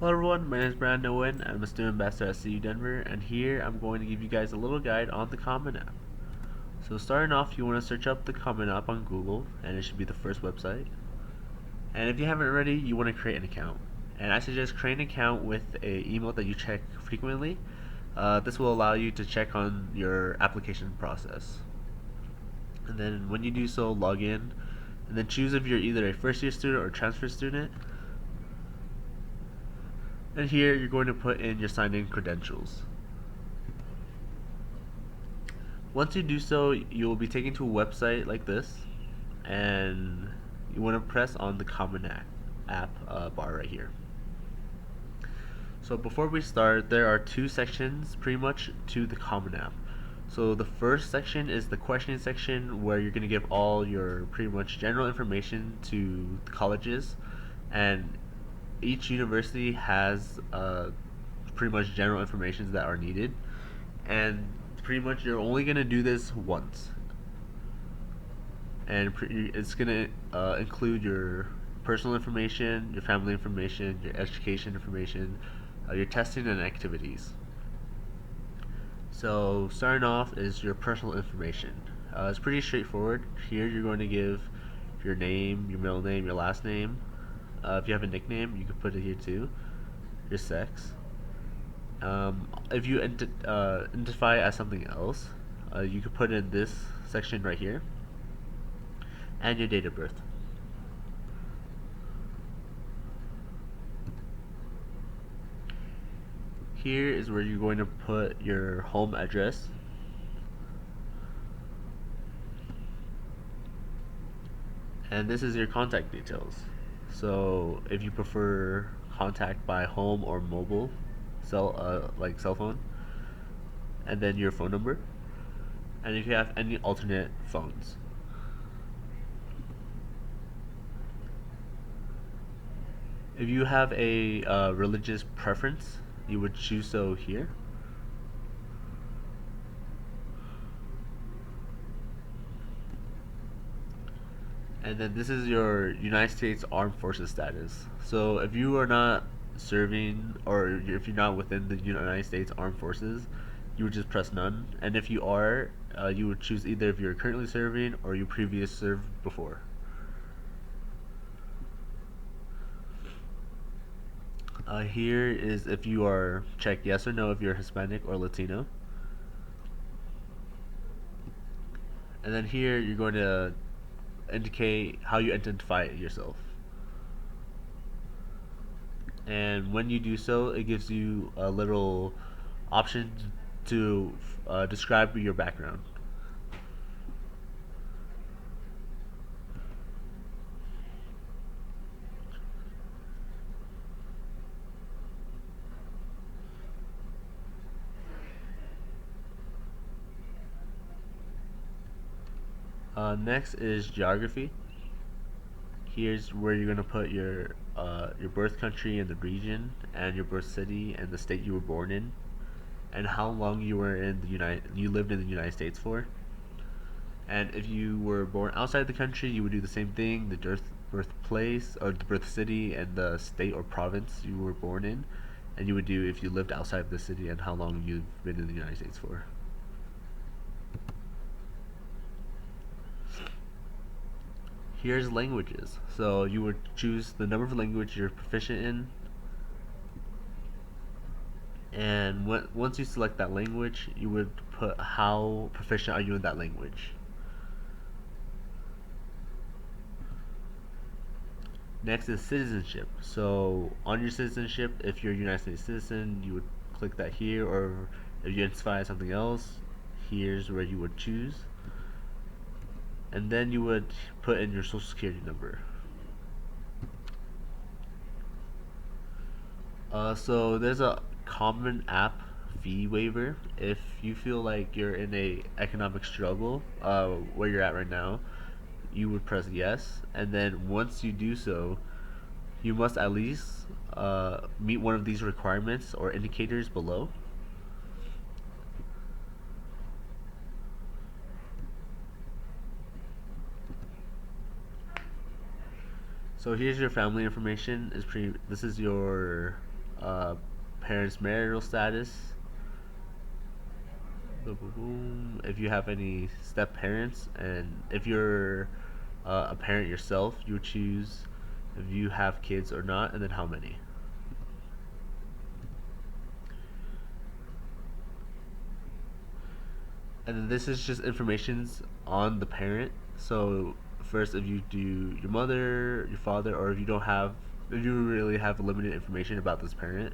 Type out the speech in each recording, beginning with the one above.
Hello everyone, my name is Brandon Owen. I'm a student ambassador at CU Denver, and here I'm going to give you guys a little guide on the Common App. So starting off, you want to search up the Common App on Google, and it should be the first website. And if you haven't already, you want to create an account. And I suggest create an account with an email that you check frequently. This will allow you to check on your application process. And then when you do so, log in, and then choose if you're either a first year student or transfer student. And here you're going to put in your sign-in credentials. Once you do so, you will be taken to a website like this, and you want to press on the Common App bar right here. So before we start, there are two sections pretty much to the Common App. So the first section is the questioning section, where you're going to give all your pretty much general information to the colleges, and each university has pretty much general information that are needed, and pretty much you're only going to do this once, and it's going to include your personal information, your family information, your education information, your testing and activities. So starting off is your personal information. It's pretty straightforward. Here you're going to give your name, your middle name, your last name. If you have a nickname, you can put it here too. Your sex. If you identify as something else, you can put in this section right here, and your date of birth. Here is where you're going to put your home address. And this is your contact details. So if you prefer contact by home or mobile, like cell phone, and then your phone number, and if you have any alternate phones. If you have a religious preference, you would choose so here. And then this is your United States Armed Forces status. So if you are not serving, or if you're not within the United States Armed Forces, you would just press none. And if you are, you would choose either if you're currently serving or you previously served before. Here is if you are check yes or no if you're Hispanic or Latino. And then here you're going to indicate how you identify yourself. And when you do so, it gives you a little option to describe your background. Next is geography. Here's where you're gonna put your birth country and the region, and your birth city and the state you were born in, and how long you lived in the United States for. And if you were born outside the country, you would do the same thing: the birthplace or the birth city and the state or province you were born in, and you would do if you lived outside of the city and how long you've been in the United States for. Here's languages. So you would choose the number of language you're proficient in, and once you select that language, you would put how proficient are you in that language. Next is citizenship. So on your citizenship, if you're a United States citizen, you would click that here, or if you identify as something else, here's where you would choose. And then you would put in your social security number. So there's a Common App fee waiver. If you feel like you're in a economic struggle, where you're at right now, you would press yes, and then once you do so, you must at least meet one of these requirements or indicators below. So here's your family information. This is your uh, parents' marital status. Boom, boom, boom. If you have any step parents, and if you're a parent yourself, you would choose if you have kids or not, and then how many. And then this is just informations on the parent. So first, if you do your mother, your father, or if you don't have, if you really have limited information about this parent,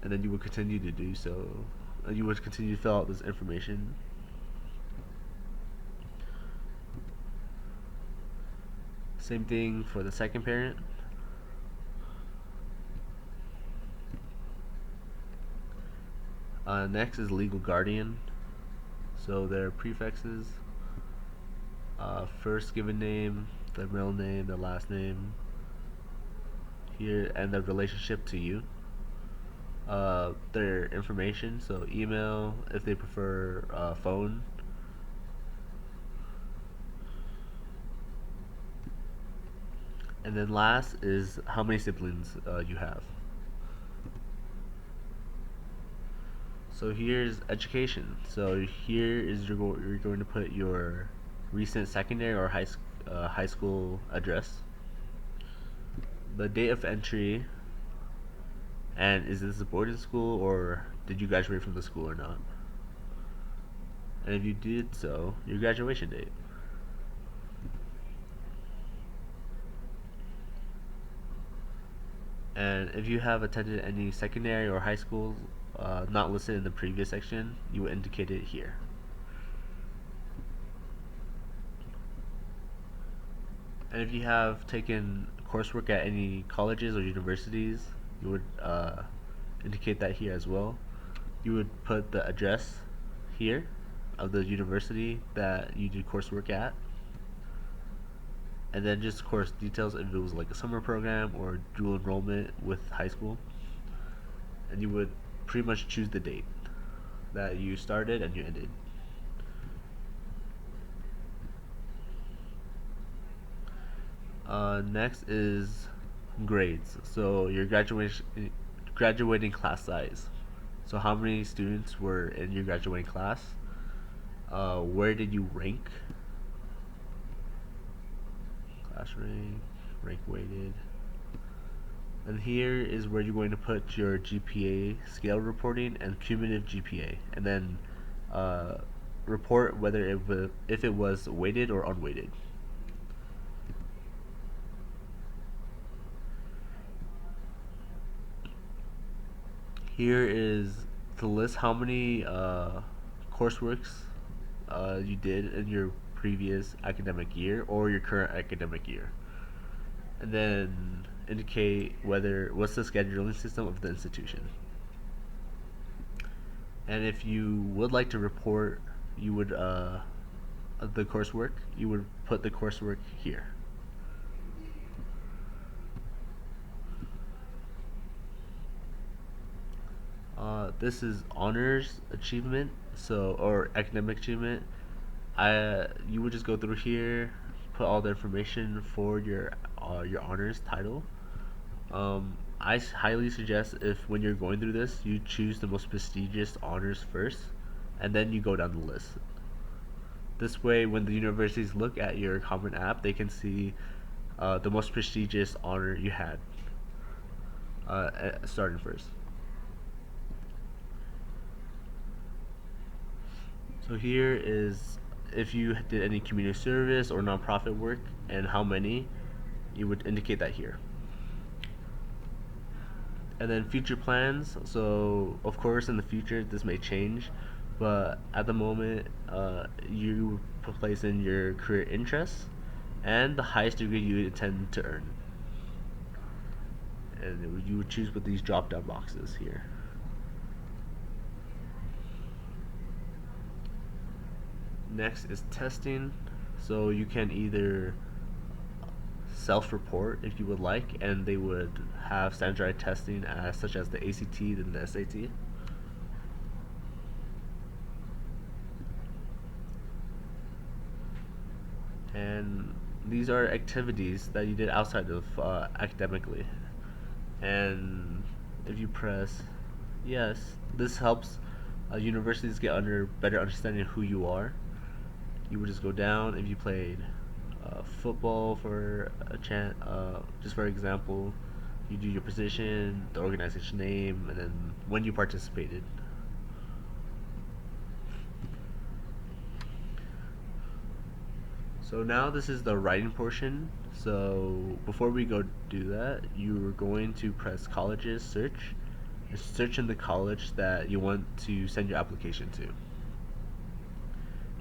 and then you would continue to do so. You would continue to fill out this information. Same thing for the second parent. Next is legal guardian. So their prefixes, first given name, the middle name, the last name, here, and the relationship to you. Their information, so email, if they prefer phone. And then last is how many siblings you have. So here's education. So here is you're going to put your recent secondary or high school address, the date of entry, and is this a boarding school or did you graduate from the school or not? And if you did so, your graduation date. And if you have attended any secondary or high school not listed in the previous section, you will indicate it here. And if you have taken coursework at any colleges or universities, you would indicate that here as well. You would put the address here of the university that you did coursework at, and then just course details if it was like a summer program or dual enrollment with high school. And you would pretty much choose the date that you started and you ended. Next is grades. So your graduating class size. So how many students were in your graduating class? Where did you rank? Class rank, rank weighted. And here is where you're going to put your GPA scale reporting and cumulative GPA, and then report whether if it was weighted or unweighted. Here is to list how many courseworks you did in your previous academic year or your current academic year, and then indicate what's the scheduling system of the institution. And if you would like to report, you would the coursework, you would put the coursework here. This is honors achievement, so or academic achievement. You would just go through here, put all the information for your honors title. I highly suggest if when you're going through this, you choose the most prestigious honors first, and then you go down the list. This way, when the universities look at your Common App, they can see the most prestigious honor you had starting first. So here is if you did any community service or nonprofit work and how many, you would indicate that here. And then future plans. So of course in the future this may change, but at the moment you place in your career interests and the highest degree you intend to earn. And you would choose with these drop down boxes here. Next is testing. So you can either self-report if you would like, and they would have standardized testing such as the ACT and the SAT. And these are activities that you did outside of academically. And if you press yes, this helps universities get under better understanding of who you are. You would just go down if you played football for just for example, you do your position, the organization name, and then when you participated. So now this is the writing portion. So before we go do that, you're going to press colleges search and search in the college that you want to send your application to.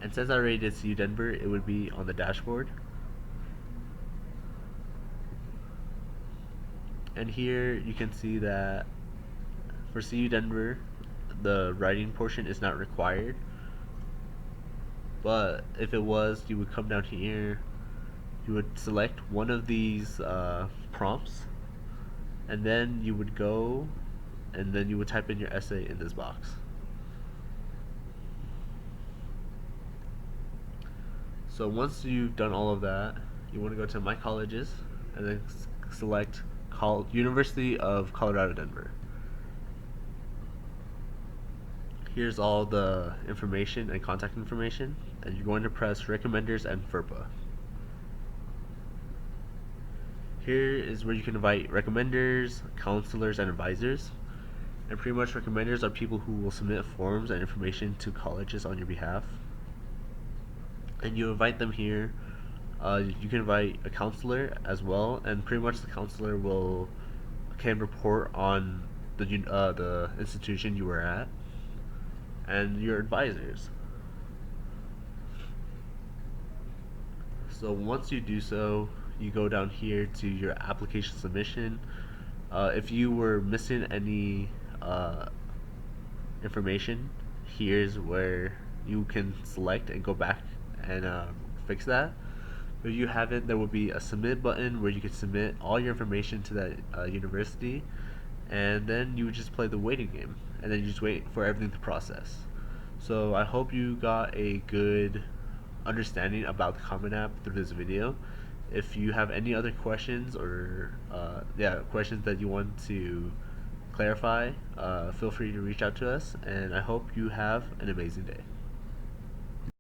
And since I already did CU Denver, it would be on the dashboard. And here you can see that for CU Denver, the writing portion is not required. But if it was, you would come down here, you would select one of these prompts, and then you would go and then you would type in your essay in this box. So once you've done all of that, you want to go to My Colleges and then select University of Colorado Denver. Here's all the information and contact information, and you're going to press Recommenders and FERPA. Here is where you can invite recommenders, counselors, and advisors. And pretty much recommenders are people who will submit forms and information to colleges on your behalf. And you invite them here. You can invite a counselor as well, and pretty much the counselor can report on the institution you were at, and your advisors. So once you do so, you go down here to your application submission. If you were missing any information, here's where you can select and go back and fix that. If you haven't, there will be a submit button where you can submit all your information to that university, and then you would just play the waiting game, and then you just wait for everything to process. So I hope you got a good understanding about the Common App through this video. If you have any other questions or questions that you want to clarify, feel free to reach out to us, and I hope you have an amazing day.